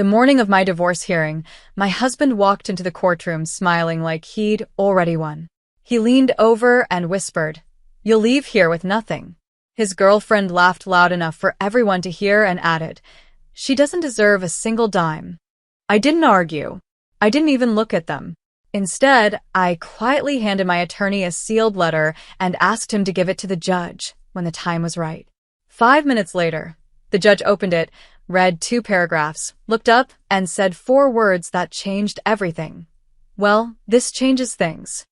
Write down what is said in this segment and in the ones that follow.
The morning of my divorce hearing, my husband walked into the courtroom smiling like he'd already won. He leaned over and whispered, "You'll leave here with nothing." His girlfriend laughed loud enough for everyone to hear and added, "She doesn't deserve a single dime." I didn't argue. I didn't even look at them. Instead, I quietly handed my attorney a sealed letter and asked him to give it to the judge when the time was right. 5 minutes later, the judge opened it, read 2 paragraphs, looked up, and said 4 words that changed everything. Well, this changes things.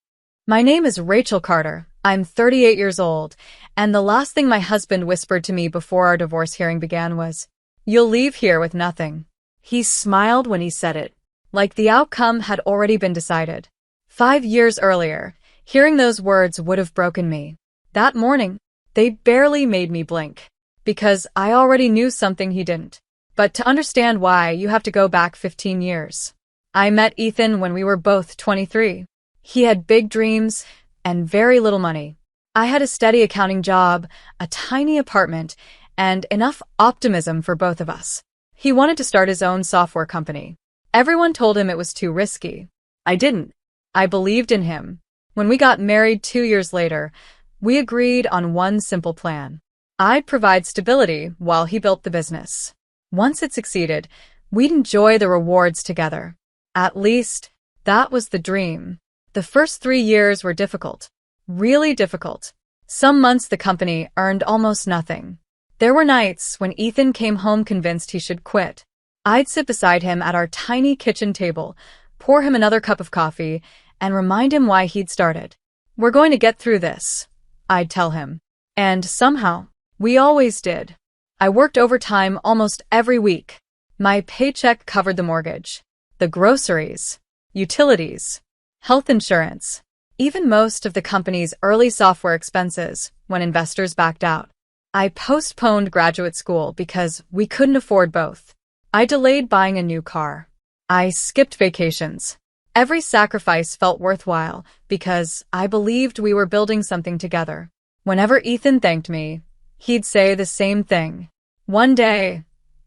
My name is Rachel Carter. I'm 38 years old, and the last thing my husband whispered to me before our divorce hearing began was, "You'll leave here with nothing." He smiled when he said it, like the outcome had already been decided. 5 years earlier, hearing those words would have broken me. That morning, they barely made me blink, because I already knew something he didn't. But to understand why, you have to go back 15 years. I met Ethan when we were both 23. He had big dreams and very little money. I had a steady accounting job, a tiny apartment, and enough optimism for both of us. He wanted to start his own software company. Everyone told him it was too risky. I didn't. I believed in him. When we got married 2 years later, we agreed on one simple plan. I'd provide stability while he built the business. Once it succeeded, we'd enjoy the rewards together. At least, that was the dream. The first 3 years were difficult. Really difficult. Some months the company earned almost nothing. There were nights when Ethan came home convinced he should quit. I'd sit beside him at our tiny kitchen table, pour him another cup of coffee, and remind him why he'd started. "We're going to get through this," I'd tell him. And somehow, we always did. I worked overtime almost every week. My paycheck covered the mortgage, the groceries, utilities, health insurance, even most of the company's early software expenses when investors backed out. I postponed graduate school because we couldn't afford both. I delayed buying a new car. I skipped vacations. Every sacrifice felt worthwhile because I believed we were building something together. Whenever Ethan thanked me, he'd say the same thing. "One day,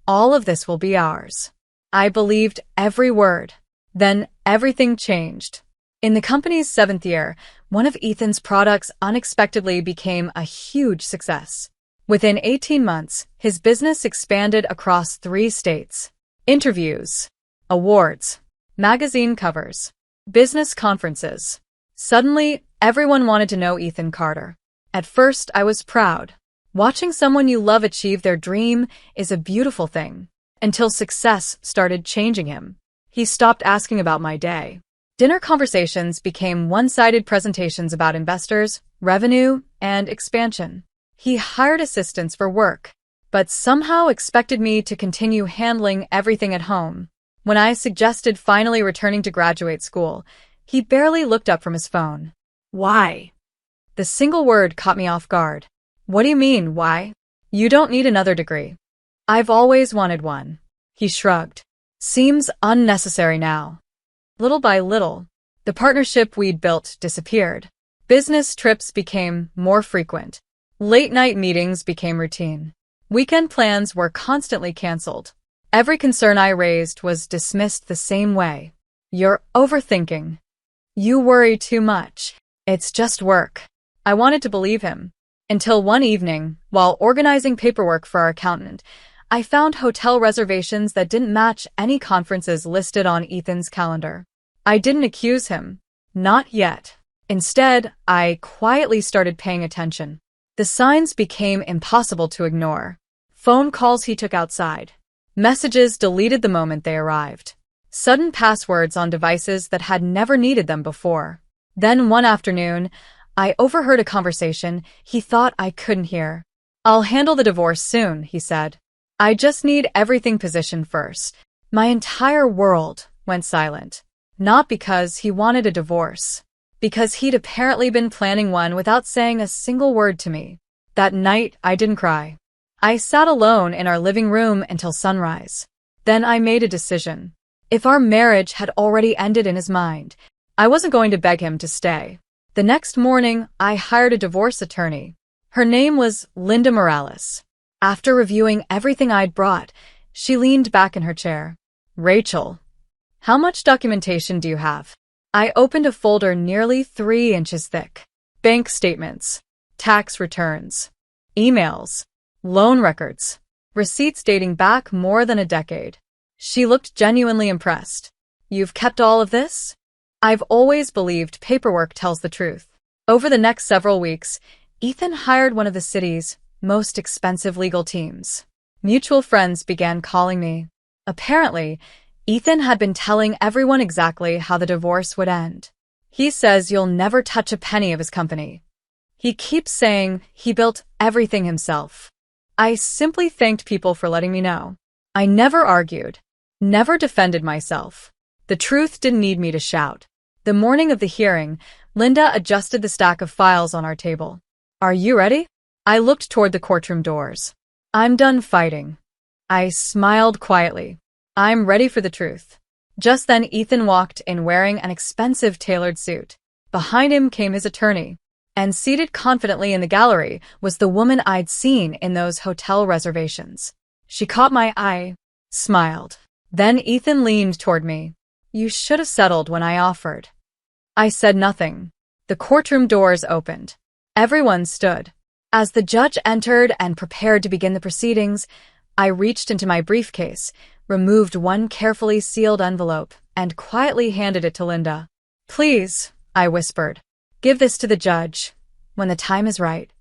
all of this will be ours." I believed every word. Then everything changed. In the company's 7th year, one of Ethan's products unexpectedly became a huge success. Within 18 months, his business expanded across 3 states. Interviews, awards, magazine covers, business conferences. Suddenly, everyone wanted to know Ethan Carter. At first, I was proud. Watching someone you love achieve their dream is a beautiful thing. Until success started changing him. He stopped asking about my day. Dinner conversations became one-sided presentations about investors, revenue, and expansion. He hired assistants for work, but somehow expected me to continue handling everything at home. When I suggested finally returning to graduate school, he barely looked up from his phone. "Why?" The single word caught me off guard. "What do you mean, why?" "You don't need another degree." "I've always wanted one." He shrugged. "Seems unnecessary now." Little by little, the partnership we'd built disappeared. Business trips became more frequent. Late-night meetings became routine. Weekend plans were constantly canceled. Every concern I raised was dismissed the same way. "You're overthinking. You worry too much. It's just work." I wanted to believe him. Until one evening, while organizing paperwork for our accountant, I found hotel reservations that didn't match any conferences listed on Ethan's calendar. I didn't accuse him. Not yet. Instead, I quietly started paying attention. The signs became impossible to ignore. Phone calls he took outside. Messages deleted the moment they arrived. Sudden passwords on devices that had never needed them before. Then one afternoon, I overheard a conversation he thought I couldn't hear. "I'll handle the divorce soon," he said. "I just need everything positioned first." My entire world went silent. Not because he wanted a divorce. Because he'd apparently been planning one without saying a single word to me. That night, I didn't cry. I sat alone in our living room until sunrise. Then I made a decision. If our marriage had already ended in his mind, I wasn't going to beg him to stay. The next morning, I hired a divorce attorney. Her name was Linda Morales. After reviewing everything I'd brought, she leaned back in her chair. Rachel, how much documentation do you have? I opened a folder nearly 3 inches thick. Bank statements, tax returns, emails, loan records, receipts dating back more than a decade. She looked genuinely impressed. You've kept all of this? I've always believed paperwork tells the truth. Over the next several weeks, Ethan hired one of the city's most expensive legal teams. Mutual friends began calling me. Apparently, Ethan had been telling everyone exactly how the divorce would end. He says you'll never touch a penny of his company. He keeps saying he built everything himself. I simply thanked people for letting me know. I never argued, never defended myself. The truth didn't need me to shout. The morning of the hearing, Linda adjusted the stack of files on our table. Are you ready? I looked toward the courtroom doors. I'm done fighting. I smiled quietly. I'm ready for the truth. Just then Ethan walked in wearing an expensive tailored suit. Behind him came his attorney. And seated confidently in the gallery was the woman I'd seen in those hotel reservations. She caught my eye, smiled. Then Ethan leaned toward me. You should have settled when I offered. I said nothing. The courtroom doors opened. Everyone stood. As the judge entered and prepared to begin the proceedings, I reached into my briefcase, removed one carefully sealed envelope, and quietly handed it to Linda. Please, I whispered, give this to the judge when the time is right.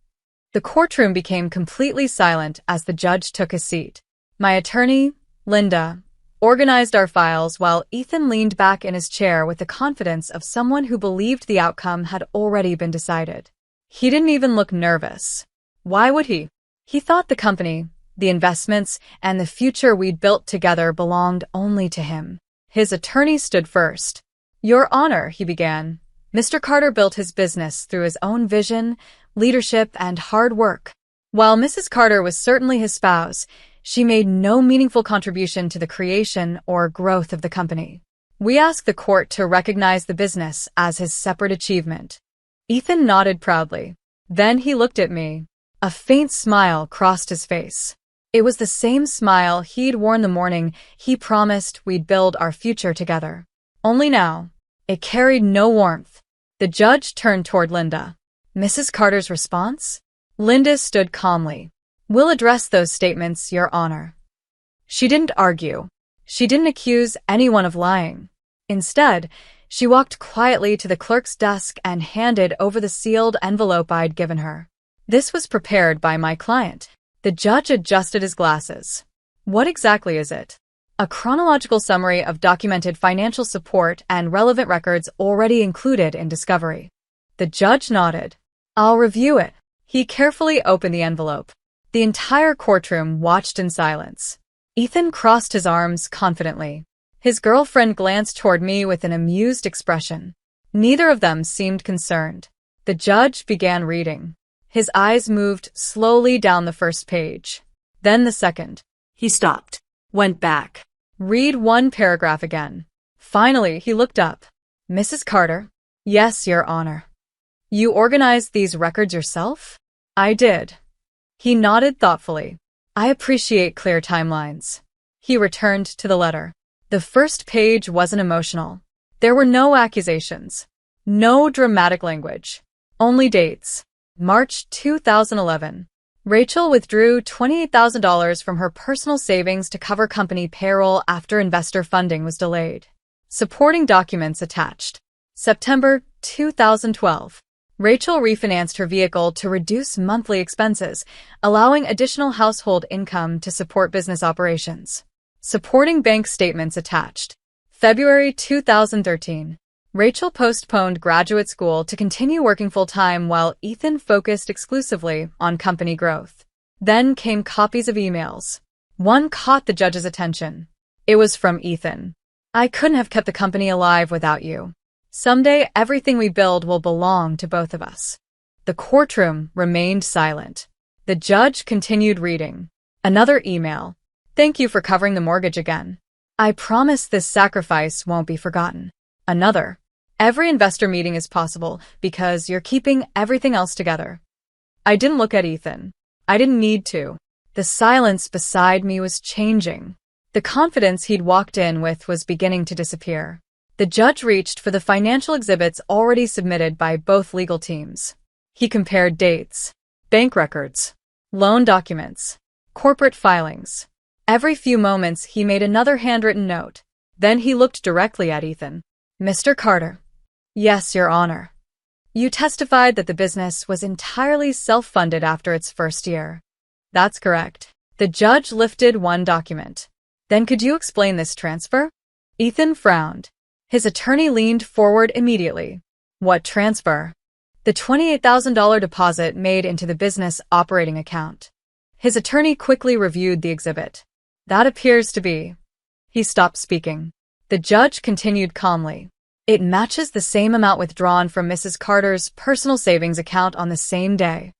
The courtroom became completely silent as the judge took his seat. My attorney, Linda, organized our files while Ethan leaned back in his chair with the confidence of someone who believed the outcome had already been decided. He didn't even look nervous. Why would he? He thought the company, the investments, and the future we'd built together belonged only to him. His attorney stood first. Your Honor, he began. Mr. Carter built his business through his own vision, leadership, and hard work. While Mrs. Carter was certainly his spouse, she made no meaningful contribution to the creation or growth of the company. We ask the court to recognize the business as his separate achievement. Ethan nodded proudly. Then he looked at me. A faint smile crossed his face. It was the same smile he'd worn the morning he promised we'd build our future together. Only now, it carried no warmth. The judge turned toward Linda. Mrs. Carter's response? Linda stood calmly. We'll address those statements, Your Honor. She didn't argue. She didn't accuse anyone of lying. Instead, she walked quietly to the clerk's desk and handed over the sealed envelope I'd given her. This was prepared by my client. The judge adjusted his glasses. What exactly is it? A chronological summary of documented financial support and relevant records already included in discovery. The judge nodded. I'll review it. He carefully opened the envelope. The entire courtroom watched in silence. Ethan crossed his arms confidently. His girlfriend glanced toward me with an amused expression. Neither of them seemed concerned. The judge began reading. His eyes moved slowly down the first page. Then the second. He stopped. Went back. Read one paragraph again. Finally, he looked up. Mrs. Carter? Yes, Your Honor. You organized these records yourself? I did. He nodded thoughtfully. I appreciate clear timelines. He returned to the letter. The first page wasn't emotional. There were no accusations. No dramatic language. Only dates. March 2011. Rachel withdrew $28,000 from her personal savings to cover company payroll after investor funding was delayed. Supporting documents attached. September 2012. Rachel refinanced her vehicle to reduce monthly expenses, allowing additional household income to support business operations. Supporting bank statements attached. February 2013. Rachel postponed graduate school to continue working full-time while Ethan focused exclusively on company growth. Then came copies of emails. One caught the judge's attention. It was from Ethan. I couldn't have kept the company alive without you. Someday, everything we build will belong to both of us. The courtroom remained silent. The judge continued reading. Another email. Thank you for covering the mortgage again. I promise this sacrifice won't be forgotten. Another. Every investor meeting is possible because you're keeping everything else together. I didn't look at Ethan. I didn't need to. The silence beside me was changing. The confidence he'd walked in with was beginning to disappear. The judge reached for the financial exhibits already submitted by both legal teams. He compared dates, bank records, loan documents, corporate filings. Every few moments he made another handwritten note. Then he looked directly at Ethan. Mr. Carter. Yes, Your Honor. You testified that the business was entirely self-funded after its first year. That's correct. The judge lifted one document. Then could you explain this transfer? Ethan frowned. His attorney leaned forward immediately. What transfer? The $28,000 deposit made into the business operating account. His attorney quickly reviewed the exhibit. That appears to be. He stopped speaking. The judge continued calmly. It matches the same amount withdrawn from Mrs. Carter's personal savings account on the same day.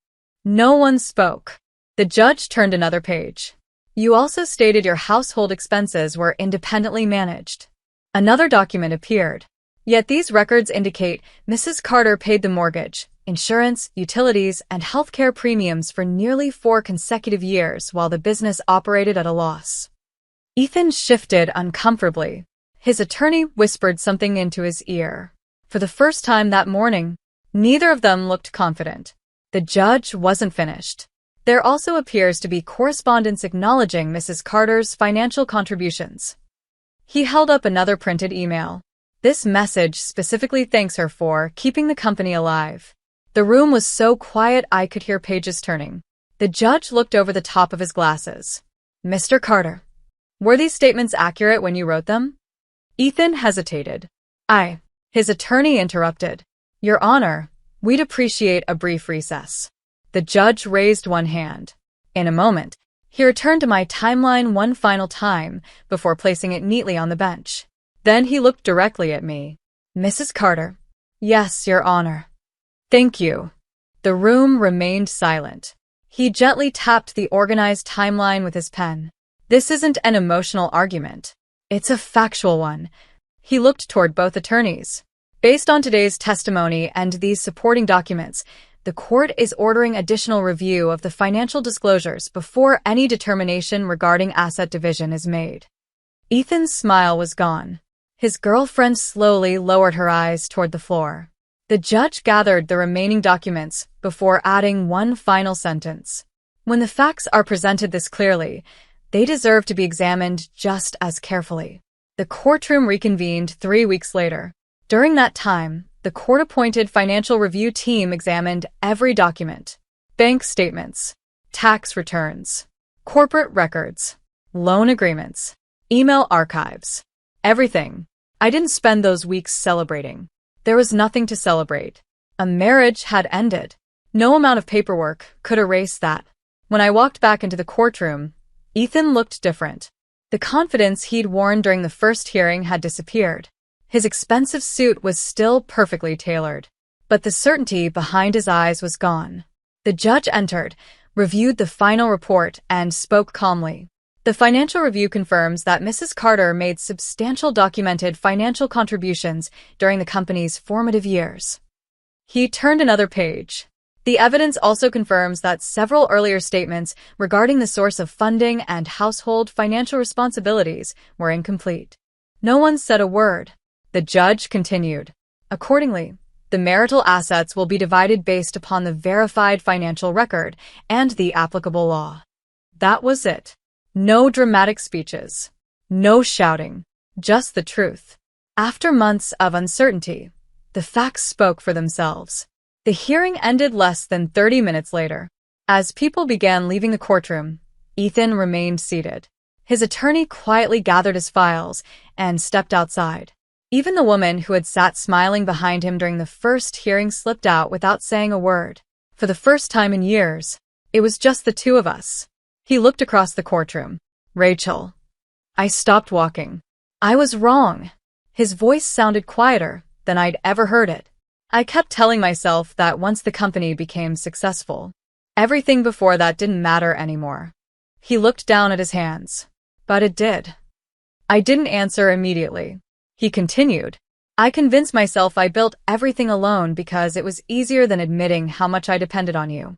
No one spoke. The judge turned another page. You also stated your household expenses were independently managed. Another document appeared. Yet these records indicate Mrs. Carter paid the mortgage, insurance, utilities, and healthcare premiums for nearly 4 consecutive years while the business operated at a loss. Ethan shifted uncomfortably. His attorney whispered something into his ear. For the first time that morning, neither of them looked confident. The judge wasn't finished. There also appears to be correspondence acknowledging Mrs. Carter's financial contributions. He held up another printed email. This message specifically thanks her for keeping the company alive. The room was so quiet I could hear pages turning. The judge looked over the top of his glasses. Mr. Carter, were these statements accurate when you wrote them? Ethan hesitated. His attorney interrupted. Your Honor, we'd appreciate a brief recess. The judge raised one hand. In a moment, he returned to my timeline one final time before placing it neatly on the bench. Then he looked directly at me. Mrs. Carter. Yes, Your Honor. Thank you. The room remained silent. He gently tapped the organized timeline with his pen. This isn't an emotional argument. It's a factual one. He looked toward both attorneys. Based on today's testimony and these supporting documents, the court is ordering additional review of the financial disclosures before any determination regarding asset division is made. Ethan's smile was gone. His girlfriend slowly lowered her eyes toward the floor. The judge gathered the remaining documents before adding one final sentence. When the facts are presented this clearly, they deserve to be examined just as carefully. The courtroom reconvened 3 weeks later. During that time, the court-appointed financial review team examined every document. Bank statements, tax returns, corporate records, loan agreements, email archives. Everything. I didn't spend those weeks celebrating. There was nothing to celebrate. A marriage had ended. No amount of paperwork could erase that. When I walked back into the courtroom, Ethan looked different. The confidence he'd worn during the first hearing had disappeared. His expensive suit was still perfectly tailored, but the certainty behind his eyes was gone. The judge entered, reviewed the final report, and spoke calmly. The financial review confirms that Mrs. Carter made substantial documented financial contributions during the company's formative years. He turned another page. The evidence also confirms that several earlier statements regarding the source of funding and household financial responsibilities were incomplete. No one said a word. The judge continued. Accordingly, the marital assets will be divided based upon the verified financial record and the applicable law. That was it. No dramatic speeches. No shouting. Just the truth. After months of uncertainty, the facts spoke for themselves. The hearing ended less than 30 minutes later. As people began leaving the courtroom, Ethan remained seated. His attorney quietly gathered his files and stepped outside. Even the woman who had sat smiling behind him during the first hearing slipped out without saying a word. For the first time in years, it was just the two of us. He looked across the courtroom. Rachel. I stopped walking. I was wrong. His voice sounded quieter than I'd ever heard it. I kept telling myself that once the company became successful, everything before that didn't matter anymore. He looked down at his hands. But it did. I didn't answer immediately. He continued. I convinced myself I built everything alone because it was easier than admitting how much I depended on you.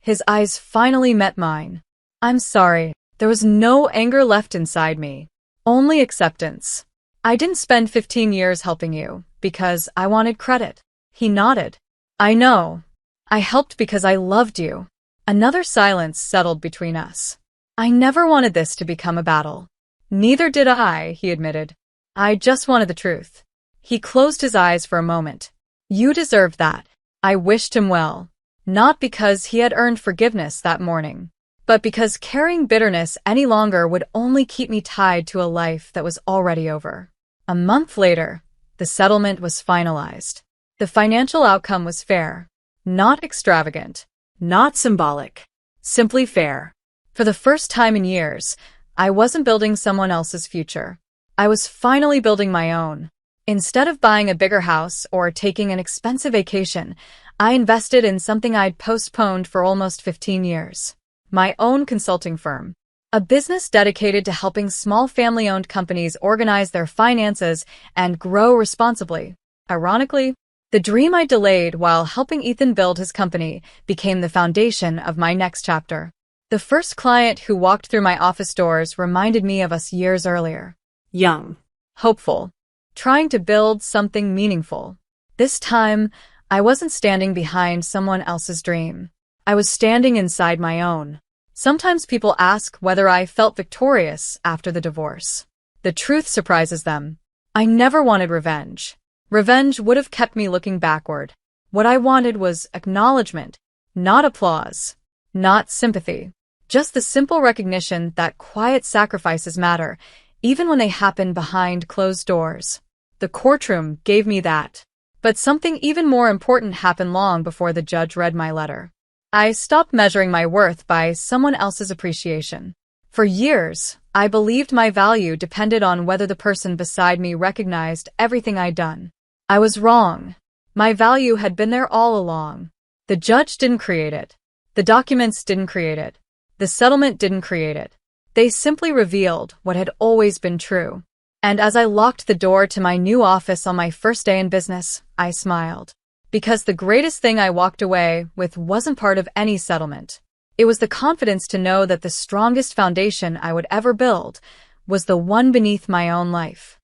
His eyes finally met mine. I'm sorry. There was no anger left inside me. Only acceptance. I didn't spend 15 years helping you because I wanted credit. He nodded. I know. I helped because I loved you. Another silence settled between us. I never wanted this to become a battle. Neither did I, he admitted. I just wanted the truth. He closed his eyes for a moment. You deserved that. I wished him well. Not because he had earned forgiveness that morning, but because carrying bitterness any longer would only keep me tied to a life that was already over. A month later, the settlement was finalized. The financial outcome was fair. Not extravagant. Not symbolic. Simply fair. For the first time in years, I wasn't building someone else's future. I was finally building my own. Instead of buying a bigger house or taking an expensive vacation, I invested in something I'd postponed for almost 15 years. My own consulting firm. A business dedicated to helping small family-owned companies organize their finances and grow responsibly. Ironically, the dream I delayed while helping Ethan build his company became the foundation of my next chapter. The first client who walked through my office doors reminded me of us years earlier. Young. Hopeful. Trying to build something meaningful. This time, I wasn't standing behind someone else's dream. I was standing inside my own. Sometimes people ask whether I felt victorious after the divorce. The truth surprises them. I never wanted revenge. Revenge would have kept me looking backward. What I wanted was acknowledgement, not applause, not sympathy. Just the simple recognition that quiet sacrifices matter, even when they happen behind closed doors. The courtroom gave me that. But something even more important happened long before the judge read my letter. I stopped measuring my worth by someone else's appreciation. For years, I believed my value depended on whether the person beside me recognized everything I'd done. I was wrong. My value had been there all along. The judge didn't create it. The documents didn't create it. The settlement didn't create it. They simply revealed what had always been true. And as I locked the door to my new office on my first day in business, I smiled. Because the greatest thing I walked away with wasn't part of any settlement. It was the confidence to know that the strongest foundation I would ever build was the one beneath my own life.